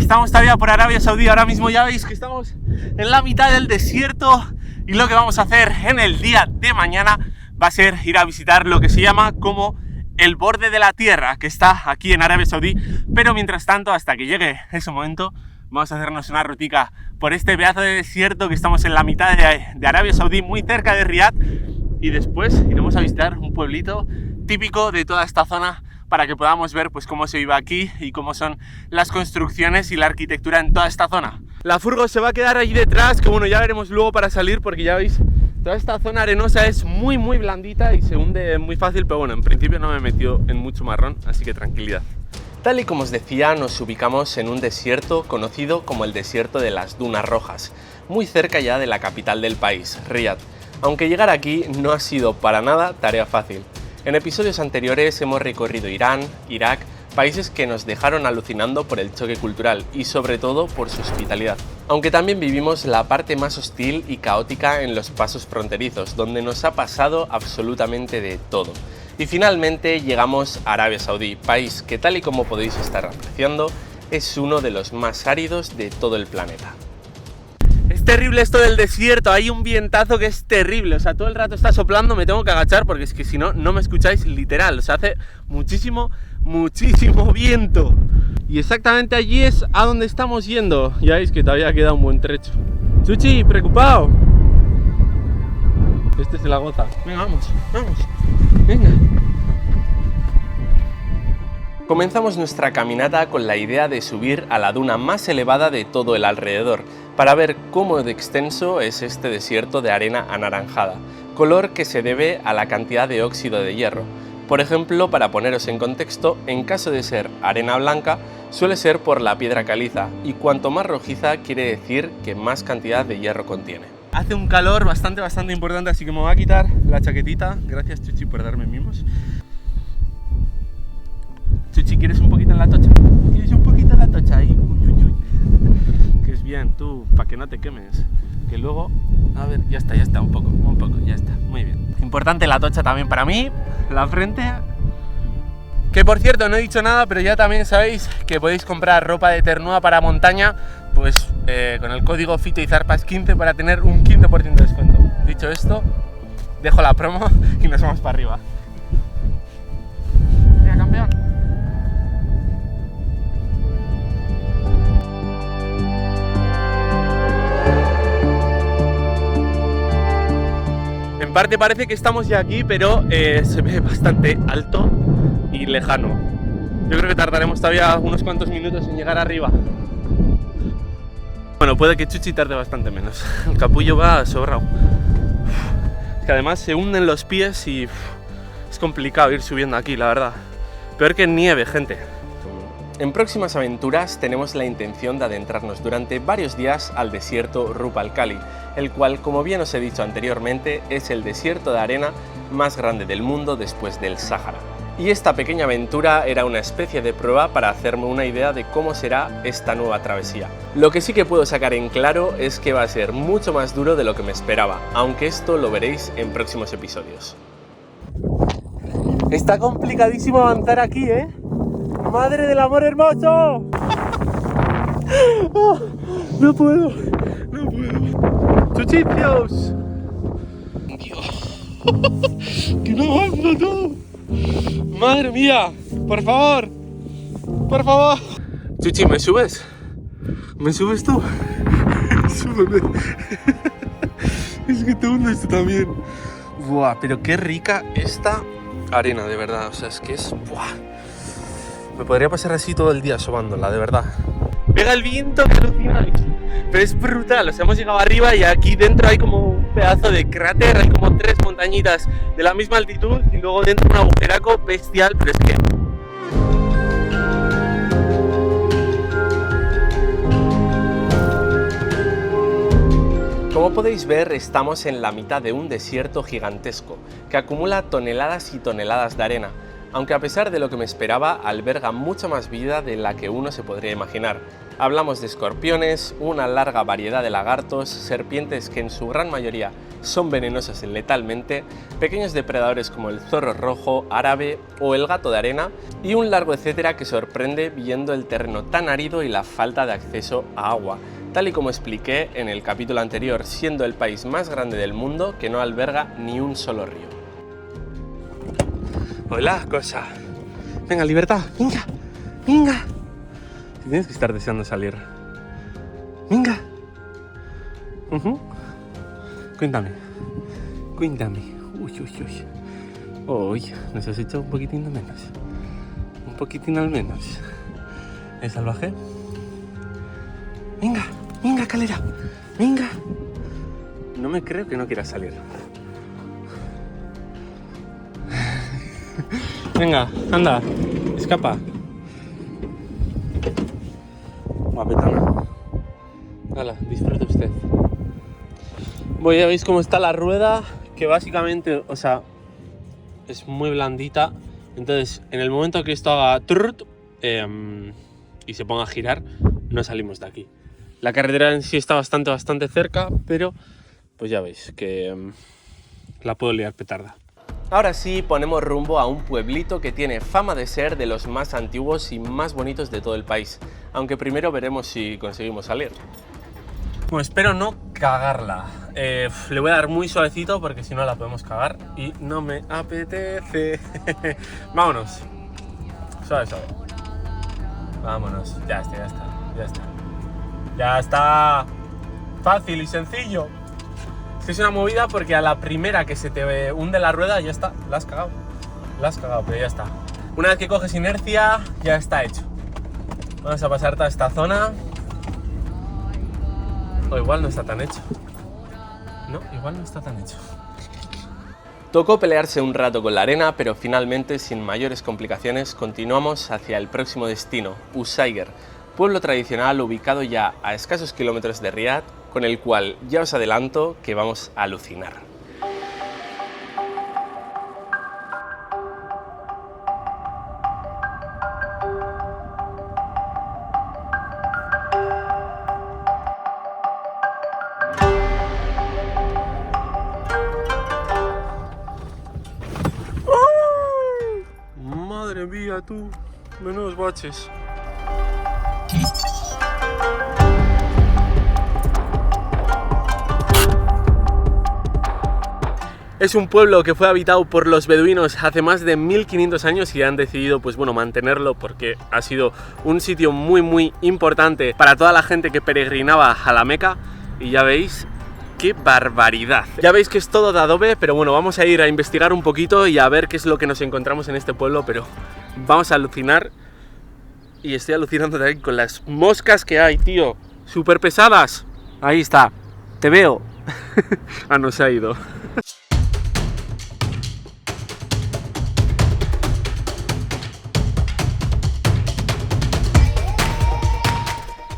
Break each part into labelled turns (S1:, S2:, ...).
S1: Estamos todavía por Arabia Saudí, ahora mismo ya veis que estamos en la mitad del desierto y lo que vamos a hacer en el día de mañana va a ser ir a visitar lo que se llama como el borde de la tierra, que está aquí en Arabia Saudí, pero mientras tanto, hasta que llegue ese momento, vamos a hacernos una rutica por este pedazo de desierto que estamos en la mitad de Arabia Saudí, muy cerca de Riad, y después iremos a visitar un pueblito típico de toda esta zona para que podamos ver pues cómo se vive aquí y cómo son las construcciones y la arquitectura en toda esta zona. La furgo se va a quedar ahí detrás, que bueno, ya veremos luego para salir, porque ya veis, toda esta zona arenosa es muy blandita y se hunde muy fácil, pero bueno, en principio no me he metido en mucho marrón, así que tranquilidad. Tal y como os decía, nos ubicamos en un desierto conocido como el desierto de las Dunas Rojas, muy cerca ya de la capital del país, Riad, aunque llegar aquí no ha sido para nada tarea fácil. En episodios anteriores hemos recorrido Irán, Irak, países que nos dejaron alucinando por el choque cultural y sobre todo por su hospitalidad. Aunque también vivimos la parte más hostil y caótica en los pasos fronterizos, donde nos ha pasado absolutamente de todo. Y finalmente llegamos a Arabia Saudí, país que, tal y como podéis estar apreciando, es uno de los más áridos de todo el planeta. Es terrible esto del desierto, hay un vientazo que es terrible, o sea, todo el rato está soplando, me tengo que agachar porque es que si no, no me escucháis literal, o sea, hace muchísimo viento. Y exactamente allí es a donde estamos yendo, ya veis que todavía queda un buen trecho. Chuchi, preocupado. Este se la goza. Venga, vamos, venga. Comenzamos nuestra caminata con la idea de subir a la duna más elevada de todo el alrededor, para ver cómo de extenso es este desierto de arena anaranjada, color que se debe a la cantidad de óxido de hierro. Por ejemplo, para poneros en contexto, en caso de ser arena blanca, suele ser por la piedra caliza, y cuanto más rojiza quiere decir que más cantidad de hierro contiene. Hace un calor bastante importante, así que me voy a quitar la chaquetita. Gracias, Chuchi, por darme mimos. Chuchi, ¿quieres un poquito en la tocha? ¿Quieres un poquito en la tocha ahí? Uy. Que es bien, tú, para que no te quemes. Que luego, a ver, ya está, un poco, ya está, muy bien. Importante la tocha también para mí, la frente. Que por cierto, no he dicho nada, pero ya también sabéis que podéis comprar ropa de Ternua para montaña, pues con el código FITOYZARPAS15 para tener un 15% de descuento. Dicho esto, dejo la promo y nos vamos para arriba. Mira, campeón. En parte parece que estamos ya aquí, pero se ve bastante alto y lejano. Yo creo que tardaremos todavía unos cuantos minutos en llegar arriba. Bueno, puede que Chuchi tarde bastante menos. El capullo va sobrado. Es que además se hunden los pies y es complicado ir subiendo aquí, la verdad. Peor que en nieve, gente. En próximas aventuras tenemos la intención de adentrarnos durante varios días al desierto Rub al Khali, el cual, como bien os he dicho anteriormente, es el desierto de arena más grande del mundo después del Sáhara. Y esta pequeña aventura era una especie de prueba para hacerme una idea de cómo será esta nueva travesía. Lo que sí que puedo sacar en claro es que va a ser mucho más duro de lo que me esperaba, aunque esto lo veréis en próximos episodios. Está complicadísimo avanzar aquí, ¿eh? ¡Madre del amor hermoso! Oh, no puedo. ¡Chuchicios! ¡Que no avanzo todo! ¡Madre mía! ¡Por favor! Chuchi, ¿me subes? ¿Me subes tú? Súbeme. Es que te hundes tú también. Buah, pero qué rica esta arena, de verdad. O sea, es que es... Buah. Me podría pasar así todo el día sobándola, de verdad. Pega el viento, que alucináis. Pero es brutal, o sea, hemos llegado arriba y aquí dentro hay como un pedazo de cráter, hay como 3 montañitas de la misma altitud y luego dentro un agujeraco bestial, pero es que... Como podéis ver, estamos en la mitad de un desierto gigantesco que acumula toneladas y toneladas de arena, aunque a pesar de lo que me esperaba, alberga mucha más vida de la que uno se podría imaginar. Hablamos de escorpiones, una larga variedad de lagartos, serpientes que en su gran mayoría son venenosas letalmente, pequeños depredadores como el zorro rojo, árabe o el gato de arena, y un largo etcétera que sorprende viendo el terreno tan árido y la falta de acceso a agua, tal y como expliqué en el capítulo anterior, siendo el país más grande del mundo que no alberga ni un solo río. Hola, cosa. Venga, libertad, venga, venga. Tienes que estar deseando salir. Venga. Cuéntame. Uy, nos has hecho un poquitín de menos. Un poquitín al menos. ¿Es salvaje? Venga, Calera. Venga. No me creo que no quieras salir. Venga, anda. Escapa. Guapetona. Hala, disfrute usted. Ya veis cómo está la rueda, que básicamente, o sea, es muy blandita. Entonces, en el momento que esto haga trrrt, y se ponga a girar, no salimos de aquí. La carretera en sí está bastante cerca, pero pues ya veis que la puedo liar petarda. Ahora sí, ponemos rumbo a un pueblito que tiene fama de ser de los más antiguos y más bonitos de todo el país, aunque primero veremos si conseguimos salir. Bueno, espero no cagarla. Le voy a dar muy suavecito porque si no la podemos cagar y no me apetece. Vámonos. Suave. Vámonos. Ya está. Fácil y sencillo. Es una movida porque a la primera que se te hunde la rueda ya está, la has cagado, pero ya está. Una vez que coges inercia ya está hecho. Vamos a pasar toda esta zona. O igual no está tan hecho. Tocó pelearse un rato con la arena, pero finalmente, sin mayores complicaciones, continuamos hacia el próximo destino, Usaiger, pueblo tradicional ubicado ya a escasos kilómetros de Riad, con el cual ya os adelanto que vamos a alucinar. Madre mía, tú, menudos baches. Es un pueblo que fue habitado por los beduinos hace más de 1500 años y han decidido, pues bueno, mantenerlo porque ha sido un sitio muy importante para toda la gente que peregrinaba a la Meca. Y ya veis, ¡qué barbaridad! Ya veis que es todo de adobe, pero bueno, vamos a ir a investigar un poquito y a ver qué es lo que nos encontramos en este pueblo, pero vamos a alucinar. Y estoy alucinando también con las moscas que hay, tío. Súper pesadas. Ahí está. Te veo. Ah, no, se ha ido.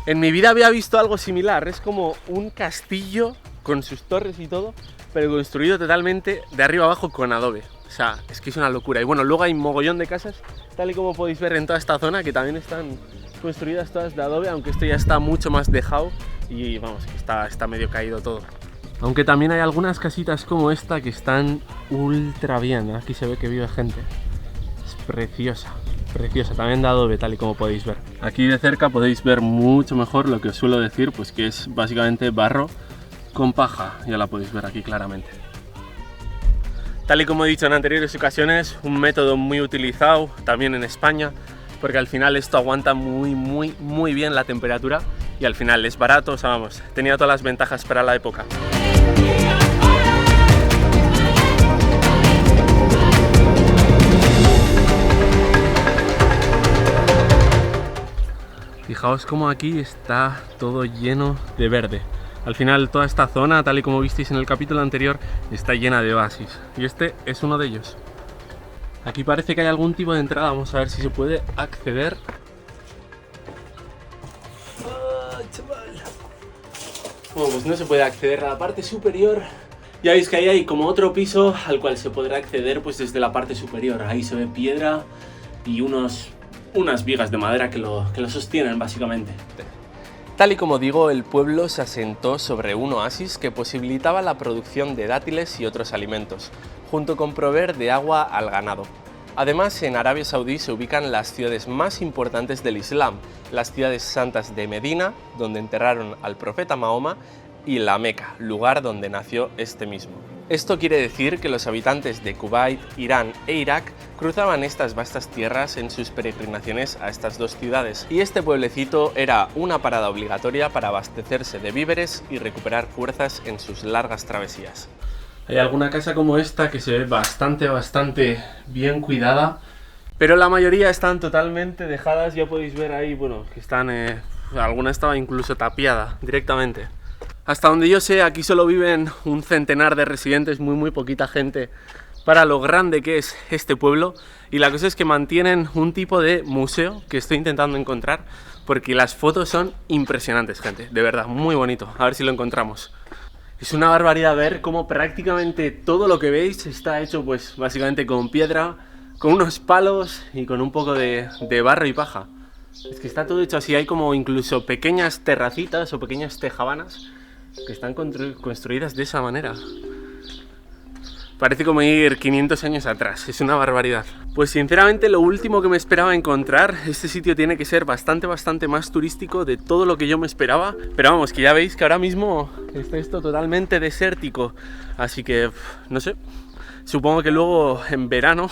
S1: En mi vida había visto algo similar. Es como un castillo con sus torres y todo, pero construido totalmente de arriba abajo con adobe. O sea, es que es una locura. Y bueno, luego hay un mogollón de casas, tal y como podéis ver en toda esta zona, que también están construidas todas de adobe, aunque esto ya está mucho más dejado y vamos, que está medio caído todo. Aunque también hay algunas casitas como esta que están ultra bien. Aquí se ve que vive gente. Es preciosa, también de adobe, tal y como podéis ver. Aquí de cerca podéis ver mucho mejor lo que os suelo decir, pues que es básicamente barro con paja. Ya la podéis ver aquí claramente. Tal y como he dicho en anteriores ocasiones, un método muy utilizado también en España, porque al final esto aguanta muy bien la temperatura y al final es barato, o sea, vamos, tenía todas las ventajas para la época. Fijaos cómo aquí está todo lleno de verde. Al final toda esta zona, tal y como visteis en el capítulo anterior, está llena de oasis. Y este es uno de ellos. Aquí parece que hay algún tipo de entrada, vamos a ver si se puede acceder. ¡Oh, chaval! Bueno, pues no se puede acceder a la parte superior. Ya veis que ahí hay como otro piso al cual se podrá acceder pues desde la parte superior. Ahí se ve piedra y unas vigas de madera que lo sostienen básicamente. Tal y como digo, el pueblo se asentó sobre un oasis que posibilitaba la producción de dátiles y otros alimentos, junto con proveer de agua al ganado. Además, en Arabia Saudí se ubican las ciudades más importantes del Islam, las ciudades santas de Medina, donde enterraron al profeta Mahoma, y la Meca, lugar donde nació este mismo. Esto quiere decir que los habitantes de Kuwait, Irán e Irak cruzaban estas vastas tierras en sus peregrinaciones a estas dos ciudades, y este pueblecito era una parada obligatoria para abastecerse de víveres y recuperar fuerzas en sus largas travesías. Hay alguna casa como esta que se ve bastante bien cuidada, pero la mayoría están totalmente dejadas. Ya podéis ver ahí, bueno, que están, alguna estaba incluso tapiada directamente. Hasta donde yo sé, aquí solo viven un centenar de residentes, muy poquita gente para lo grande que es este pueblo, y la cosa es que mantienen un tipo de museo que estoy intentando encontrar, porque las fotos son impresionantes, gente, de verdad, muy bonito. A ver si lo encontramos. Es una barbaridad ver cómo prácticamente todo lo que veis está hecho pues básicamente con piedra, con unos palos y con un poco de barro y paja. Es que está todo hecho así, hay como incluso pequeñas terracitas o pequeñas tejabanas que están construidas de esa manera. Parece como ir 500 años atrás, es una barbaridad. Pues sinceramente lo último que me esperaba encontrar, este sitio tiene que ser bastante más turístico de todo lo que yo me esperaba. Pero vamos, que ya veis que ahora mismo está esto totalmente desértico, así que no sé. Supongo que luego en verano,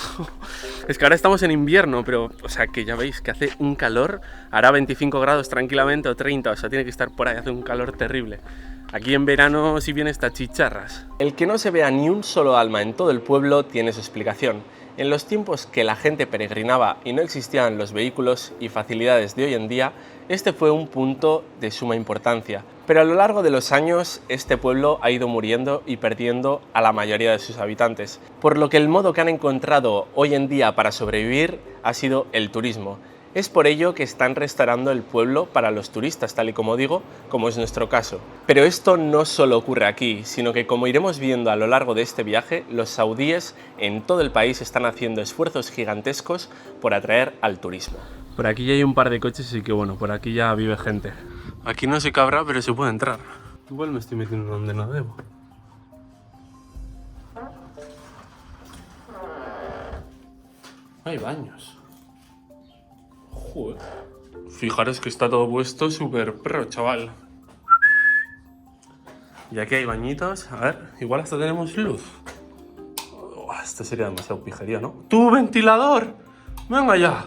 S1: es que ahora estamos en invierno, pero o sea que ya veis que hace un calor, hará 25 grados tranquilamente o 30, o sea tiene que estar por ahí, hace un calor terrible. Aquí en verano sí bien está chicharras. El que no se vea ni un solo alma en todo el pueblo tiene su explicación. En los tiempos que la gente peregrinaba y no existían los vehículos y facilidades de hoy en día, este fue un punto de suma importancia. Pero a lo largo de los años, este pueblo ha ido muriendo y perdiendo a la mayoría de sus habitantes, por lo que el modo que han encontrado hoy en día para sobrevivir ha sido el turismo. Es por ello que están restaurando el pueblo para los turistas, tal y como digo, como es nuestro caso. Pero esto no solo ocurre aquí, sino que como iremos viendo a lo largo de este viaje, los saudíes en todo el país están haciendo esfuerzos gigantescos por atraer al turismo. Por aquí ya hay un par de coches, así que bueno, por aquí ya vive gente. Aquí no se cabra, pero se puede entrar. Igual me estoy metiendo donde no debo. Hay baños. Joder. Fijaros que está todo puesto súper pro, chaval. Y aquí hay bañitos. A ver, igual hasta tenemos luz. Oh, esto sería demasiado pijería, ¿no? ¡Tu ventilador! ¡Venga ya!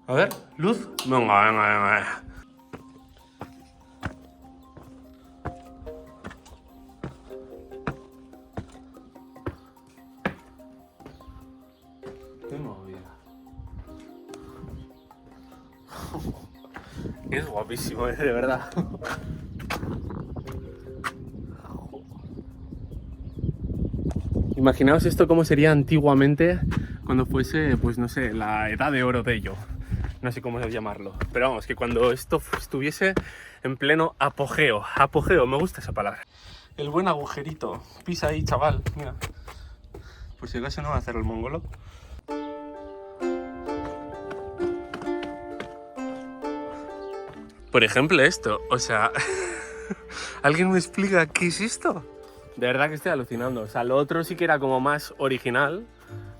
S1: A ver, luz. Venga. Qué movida. Es guapísimo, de verdad. Imaginaos esto cómo sería antiguamente cuando fuese, pues no sé, la edad de oro de ello. No sé cómo llamarlo. Pero vamos, que cuando esto estuviese en pleno apogeo. Apogeo, me gusta esa palabra. El buen agujerito. Pisa ahí, chaval. Mira. Por si acaso no va a hacer el mongolo. Por ejemplo esto, o sea, ¿alguien me explica qué es esto? De verdad que estoy alucinando, o sea, lo otro sí que era como más original,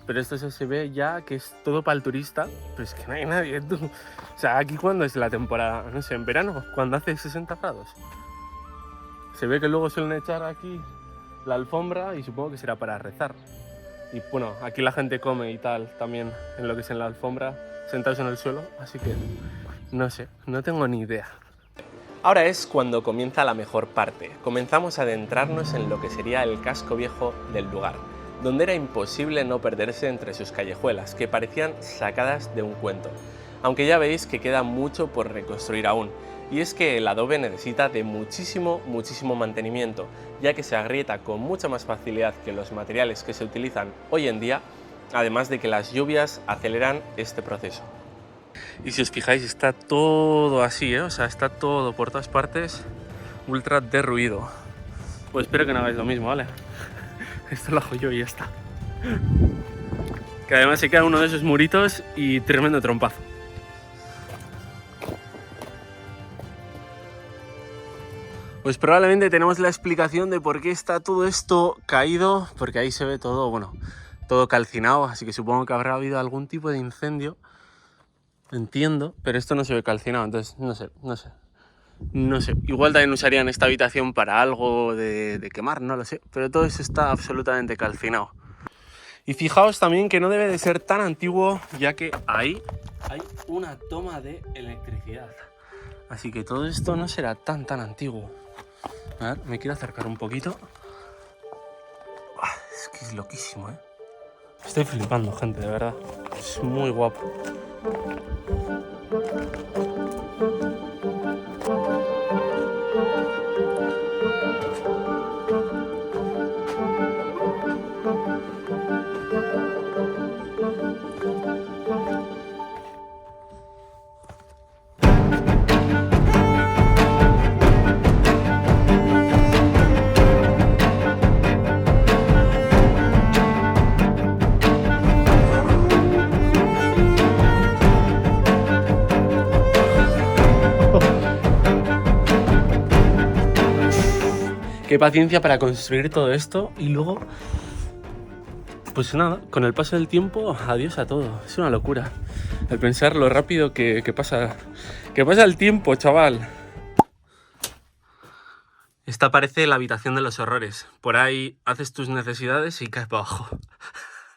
S1: pero esto se ve ya que es todo para el turista, pero es que no hay nadie, tú. O sea, aquí cuando es la temporada, no sé, en verano, cuando hace 60 grados. Se ve que luego suelen echar aquí la alfombra y supongo que será para rezar. Y bueno, aquí la gente come y tal, también en lo que es en la alfombra, sentados en el suelo, así que no sé, no tengo ni idea. Ahora es cuando comienza la mejor parte. Comenzamos a adentrarnos en lo que sería el casco viejo del lugar, donde era imposible no perderse entre sus callejuelas, que parecían sacadas de un cuento. Aunque ya veis que queda mucho por reconstruir aún, y es que el adobe necesita de muchísimo mantenimiento, ya que se agrieta con mucha más facilidad que los materiales que se utilizan hoy en día, además de que las lluvias aceleran este proceso. Y si os fijáis está todo así, o sea, está todo por todas partes ultra derruido. Pues espero que no hagáis lo mismo, ¿vale? Esto lo hago yo y ya está. Que además se queda uno de esos muritos y tremendo trompazo. Pues probablemente tenemos la explicación de por qué está todo esto caído, porque ahí se ve todo, bueno, todo calcinado, así que supongo que habrá habido algún tipo de incendio, entiendo, pero esto no se ve calcinado, entonces no sé, igual también usarían esta habitación para algo de quemar, no lo sé, pero todo eso está absolutamente calcinado. Y fijaos también que no debe de ser tan antiguo, ya que ahí hay una toma de electricidad. Así que todo esto no será tan antiguo. A ver, me quiero acercar un poquito. Es que es loquísimo, ¿eh? Estoy flipando, gente, de verdad. Es muy guapo. Qué paciencia para construir todo esto y luego, pues nada, con el paso del tiempo, adiós a todo. Es una locura el pensar lo rápido que pasa el tiempo, chaval. Esta parece la habitación de los horrores. Por ahí haces tus necesidades y caes para abajo.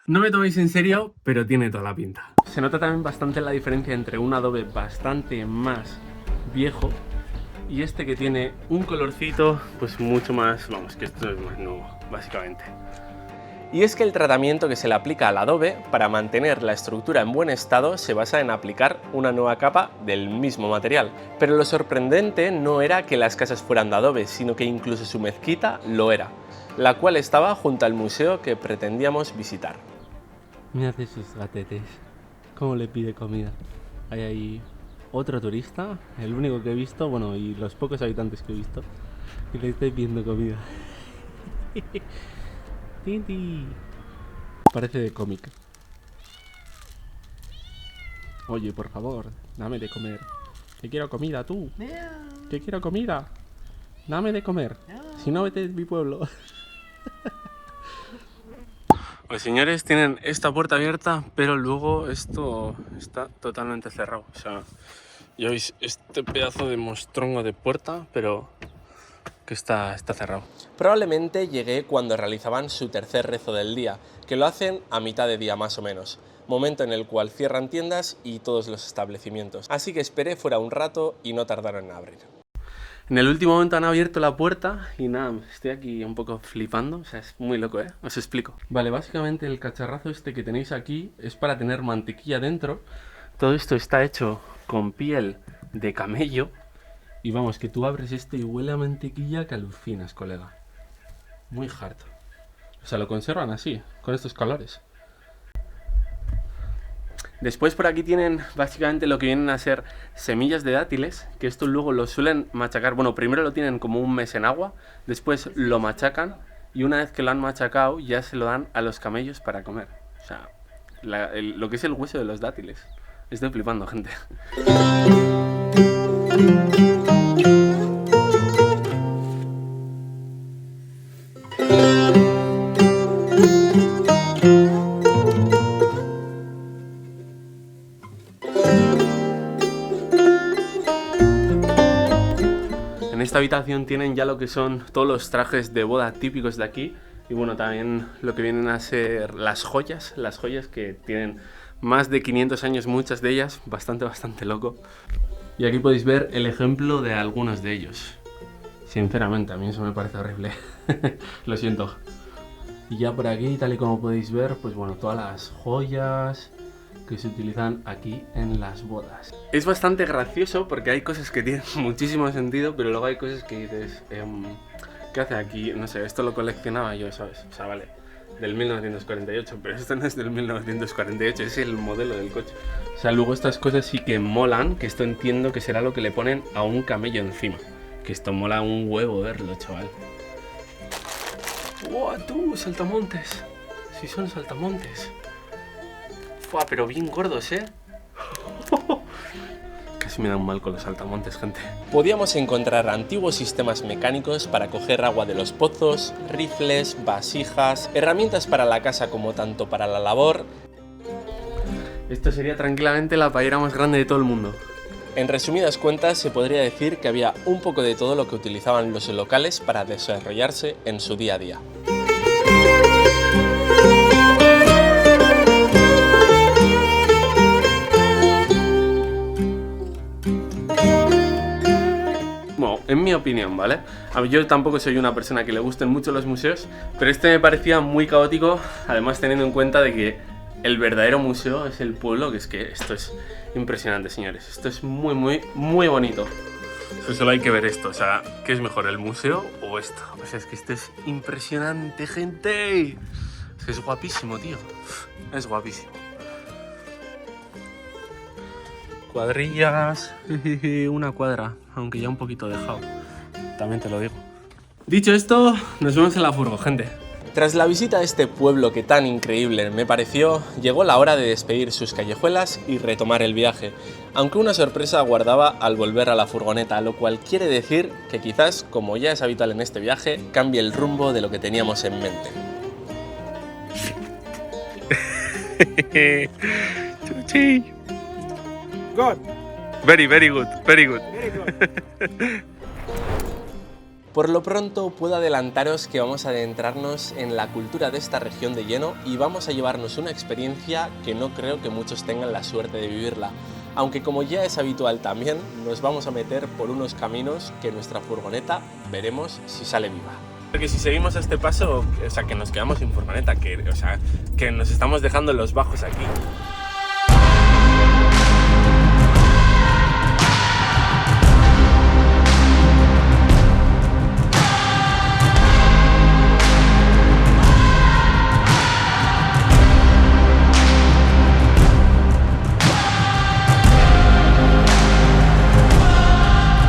S1: No me toméis en serio, pero tiene toda la pinta. Se nota también bastante la diferencia entre un adobe bastante más viejo y este que tiene un colorcito pues mucho más, vamos, que esto es más nuevo, básicamente. Y es que el tratamiento que se le aplica al adobe para mantener la estructura en buen estado se basa en aplicar una nueva capa del mismo material. Pero lo sorprendente no era que las casas fueran de adobe, sino que incluso su mezquita lo era, la cual estaba junto al museo que pretendíamos visitar. Mirad esos gatetes, cómo le pide comida. Hay ahí otro turista, el único que he visto, bueno, y los pocos habitantes que he visto, y le estoy pidiendo comida. Tinti. Parece de cómic. Oye, por favor, dame de comer. Que quiero comida, tú. Que quiero comida. Dame de comer. Si no, vete de mi pueblo. Pues señores, tienen esta puerta abierta, pero luego esto está totalmente cerrado. O sea, ya veis este pedazo de mostrongo de puerta, pero que está cerrado. Probablemente llegué cuando realizaban su tercer rezo del día, que lo hacen a mitad de día más o menos, momento en el cual cierran tiendas y todos los establecimientos. Así que esperé fuera un rato y no tardaron en abrir. En el último momento han abierto la puerta y nada, estoy aquí un poco flipando, o sea, es muy loco, ¿eh? Os explico. Vale, básicamente el cacharrazo este que tenéis aquí es para tener mantequilla dentro. Todo esto está hecho con piel de camello. Y vamos, que tú abres esto y huele a mantequilla que alucinas, colega. Muy harto. O sea, lo conservan así, con estos colores. Después por aquí tienen básicamente lo que vienen a ser semillas de dátiles, que esto luego lo suelen machacar. Bueno, primero lo tienen como un mes en agua, después lo machacan y una vez que lo han machacado ya se lo dan a los camellos para comer. O sea, lo que es el hueso de los dátiles. Estoy flipando, gente. En esta habitación tienen ya lo que son todos los trajes de boda típicos de aquí y bueno, también lo que vienen a ser las joyas que tienen más de 500 años, muchas de ellas, bastante loco. Y aquí podéis ver el ejemplo de algunos de ellos. Sinceramente, a mí eso me parece horrible. Lo siento. Y ya por aquí, tal y como podéis ver, pues bueno, todas las joyas que se utilizan aquí en las bodas. Es bastante gracioso porque hay cosas que tienen muchísimo sentido, pero luego hay cosas que dices, ¿qué hace aquí? No sé, esto lo coleccionaba yo, ¿sabes? O sea, vale, del 1948, pero esto no es del 1948, es el modelo del coche. O sea, luego estas cosas sí que molan, que esto entiendo que será lo que le ponen a un camello encima. Que esto mola un huevo verlo, chaval. ¡Wow, tú! Saltamontes. Sí son saltamontes. ¡Fua! Pero bien gordos, ¿eh? casi me da un mal con los saltamontes, gente.
S2: Podíamos encontrar antiguos sistemas mecánicos para coger agua de los pozos, rifles, vasijas, herramientas para la casa como tanto para la labor.
S1: Esto sería tranquilamente la paellera más grande de todo el mundo.
S2: En resumidas cuentas, se podría decir que había un poco de todo lo que utilizaban los locales para desarrollarse en su día a día.
S1: Bueno, en mi opinión, ¿vale? A ver, yo tampoco soy una persona que le gusten mucho los museos, pero este me parecía muy caótico, además teniendo en cuenta de que el verdadero museo es el pueblo, que es que esto es impresionante, señores. Esto es muy bonito. Solo hay que ver esto, o sea, ¿qué es mejor, el museo o esto? O sea, es que esto es impresionante, gente. Es que es guapísimo, tío. Es guapísimo. Cuadrillas, una cuadra, aunque ya un poquito dejado, también te lo digo. Dicho esto, nos vemos en la furgo, gente.
S2: Tras la visita a este pueblo que tan increíble me pareció, llegó la hora de despedir sus callejuelas y retomar el viaje, aunque una sorpresa aguardaba al volver a la furgoneta, lo cual quiere decir que quizás, como ya es habitual en este viaje, cambie el rumbo de lo que teníamos en mente.
S1: Chuchi.
S3: Good.
S1: Very good, very good.
S3: Very good.
S2: Por lo pronto puedo adelantaros que vamos a adentrarnos en la cultura de esta región de Lleno y vamos a llevarnos una experiencia que no creo que muchos tengan la suerte de vivirla, aunque como ya es habitual también nos vamos a meter por unos caminos que nuestra furgoneta veremos si sale viva.
S1: Porque si seguimos a este paso, o sea, que nos quedamos sin furgoneta, que nos estamos dejando los bajos aquí.